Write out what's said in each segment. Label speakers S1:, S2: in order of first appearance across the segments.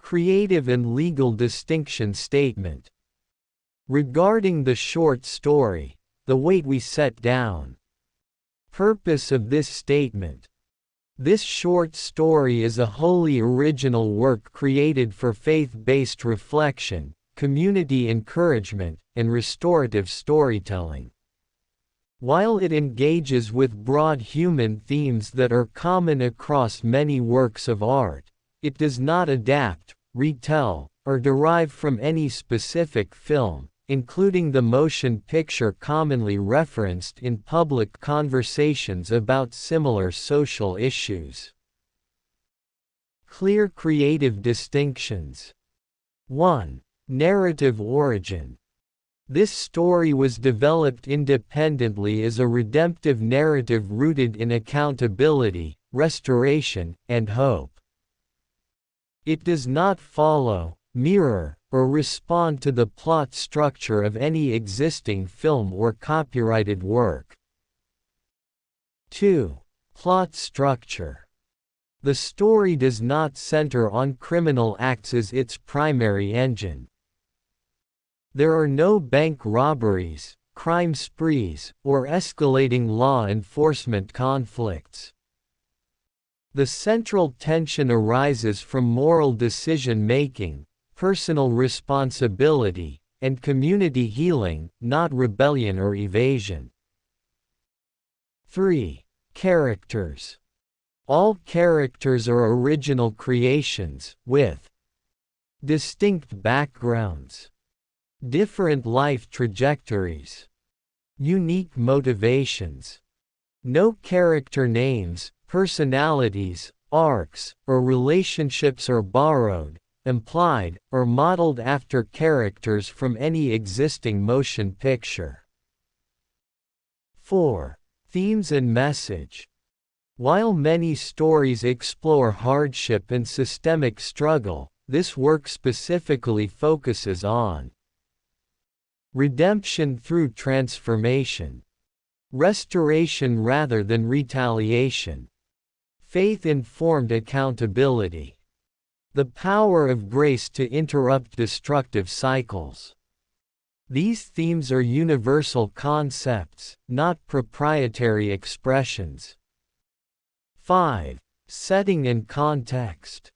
S1: Creative and legal distinction statement. Regarding the short story, The Weight We Set Down. Purpose of this statement. This short story is a wholly original work created for faith-based reflection, community encouragement, and restorative storytelling. While it engages with broad human themes that are common across many works of art, it does not adapt, retell, or derive from any specific film, including the motion picture commonly referenced in public conversations about similar social issues. Clear creative distinctions. 1. Narrative origin. This story was developed independently as a redemptive narrative rooted in accountability, restoration, and hope. It does not follow, mirror, or respond to the plot structure of any existing film or copyrighted work. 2. Plot structure. The story does not center on criminal acts as its primary engine. There are no bank robberies, crime sprees, or escalating law enforcement conflicts. The central tension arises from moral decision-making, personal responsibility, and community healing, not rebellion or evasion. 3. Characters. All characters are original creations, with distinct backgrounds, different life trajectories, unique motivations. No character names, personalities, arcs, or relationships are borrowed, implied, or modeled after characters from any existing motion picture. 4. Themes and message. While many stories explore hardship and systemic struggle, this work specifically focuses on redemption through transformation, restoration rather than retaliation, faith-informed accountability, the power of grace to interrupt destructive cycles. These themes are universal concepts, not proprietary expressions. 5. Setting and context.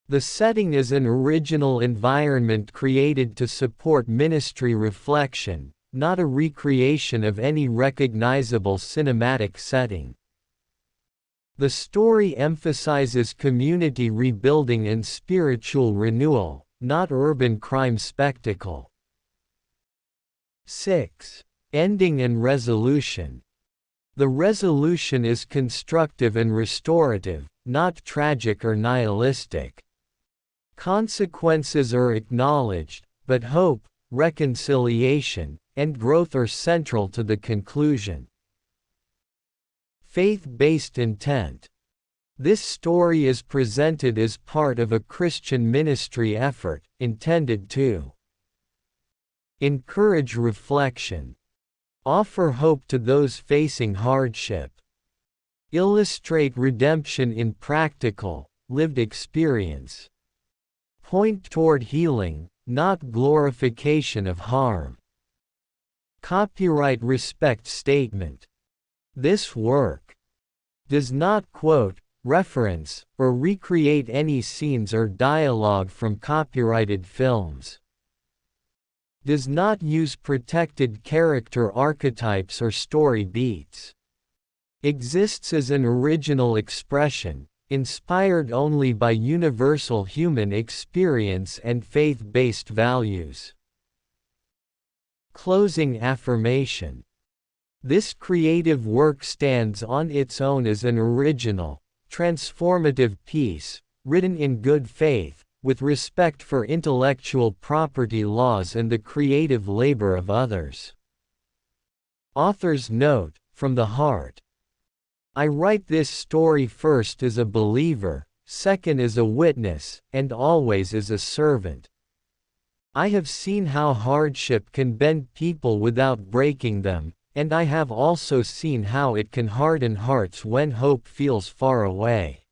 S1: The setting is an original environment created to support ministry reflection, not a recreation of any recognizable cinematic setting. The story emphasizes community rebuilding and spiritual renewal, not urban crime spectacle. 6. Ending and resolution. The resolution is constructive and restorative, not tragic or nihilistic. Consequences are acknowledged, but hope, reconciliation, and growth are central to the conclusion. Faith-based intent. This story is presented as part of a Christian ministry effort, intended to encourage reflection, offer hope to those facing hardship, illustrate redemption in practical, lived experience, point toward healing, not glorification of harm. Copyright respect statement. This work does not quote, reference, or recreate any scenes or dialogue from copyrighted films. Does not use protected character archetypes or story beats. Exists as an original expression, inspired only by universal human experience and faith-based values. Closing affirmation. This creative work stands on its own as an original, transformative piece, written in good faith, with respect for intellectual property laws and the creative labor of others. Author's note, from the heart. I write this story first as a believer, second as a witness, and always as a servant. I have seen how hardship can bend people without breaking them, and I have also seen how it can harden hearts when hope feels far away.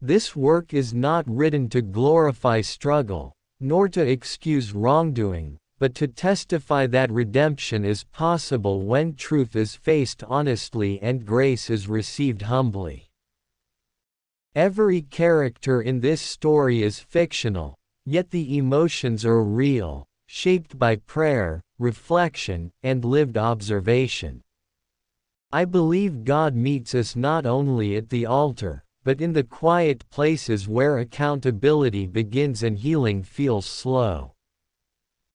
S1: This work is not written to glorify struggle, nor to excuse wrongdoing, but to testify that redemption is possible when truth is faced honestly and grace is received humbly. Every character in this story is fictional, yet the emotions are real, shaped by prayer, reflection, and lived observation. I believe God meets us not only at the altar, but in the quiet places where accountability begins and healing feels slow.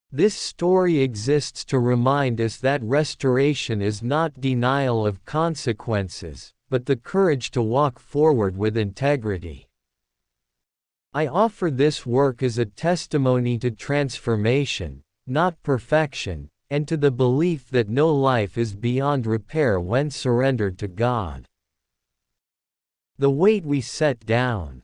S1: This story exists to remind us that restoration is not denial of consequences, but the courage to walk forward with integrity. I offer this work as a testimony to transformation, not perfection, and to the belief that no life is beyond repair when surrendered to God. The weight we set down.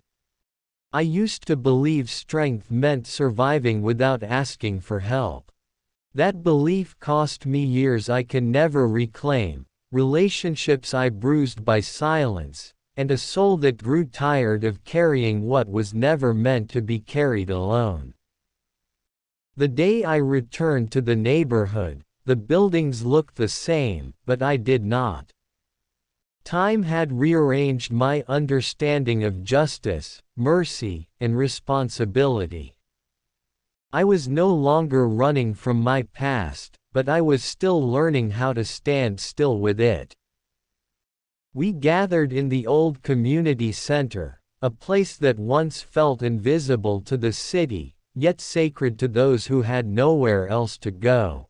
S1: I used to believe strength meant surviving without asking for help. That belief cost me years I can never reclaim, relationships I bruised by silence, and a soul that grew tired of carrying what was never meant to be carried alone. The day I returned to the neighborhood, the buildings looked the same, but I did not. Time had rearranged my understanding of justice, mercy, and responsibility. I was no longer running from my past, but I was still learning how to stand still with it. We gathered in the old community center, a place that once felt invisible to the city, yet sacred to those who had nowhere else to go.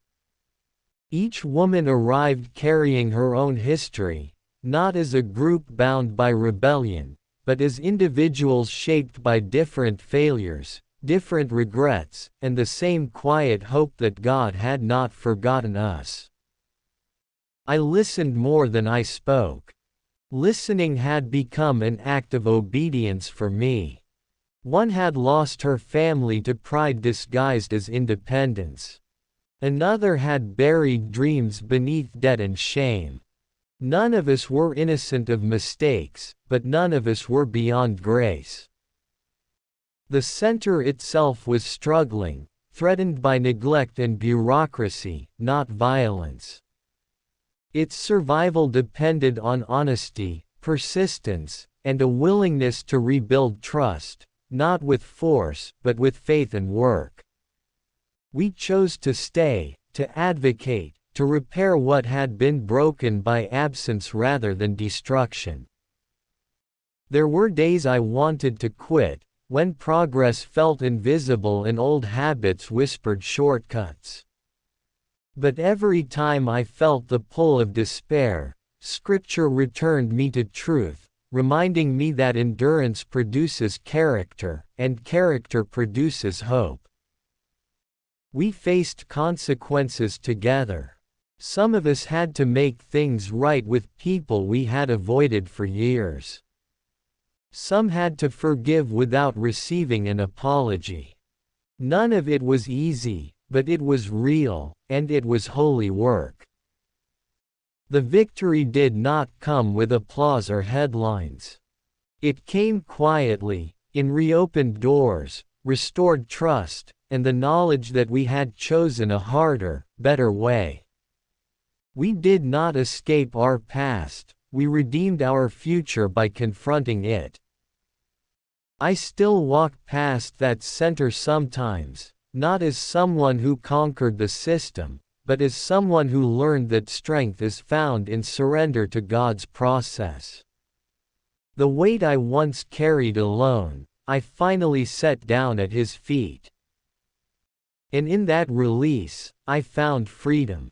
S1: Each woman arrived carrying her own history, not as a group bound by rebellion, but as individuals shaped by different failures, different regrets, and the same quiet hope that God had not forgotten us. I listened more than I spoke. Listening had become an act of obedience for me. One had lost her family to pride disguised as independence. Another had buried dreams beneath debt and shame. None of us were innocent of mistakes, but none of us were beyond grace. The center itself was struggling, threatened by neglect and bureaucracy, not violence. Its survival depended on honesty, persistence, and a willingness to rebuild trust, not with force, but with faith and work. We chose to stay, to advocate, to repair what had been broken by absence rather than destruction. There were days I wanted to quit, when progress felt invisible and old habits whispered shortcuts. But every time I felt the pull of despair, Scripture returned me to truth, reminding me that endurance produces character, and character produces hope. We faced consequences together. Some of us had to make things right with people we had avoided for years. Some had to forgive without receiving an apology. None of it was easy, but it was real, and it was holy work. The victory did not come with applause or headlines. It came quietly, in reopened doors, restored trust, and the knowledge that we had chosen a harder, better way. We did not escape our past, we redeemed our future by confronting it. I still walk past that center sometimes, not as someone who conquered the system, but as someone who learned that strength is found in surrender to God's process. The weight I once carried alone, I finally set down at His feet. And in that release, I found freedom.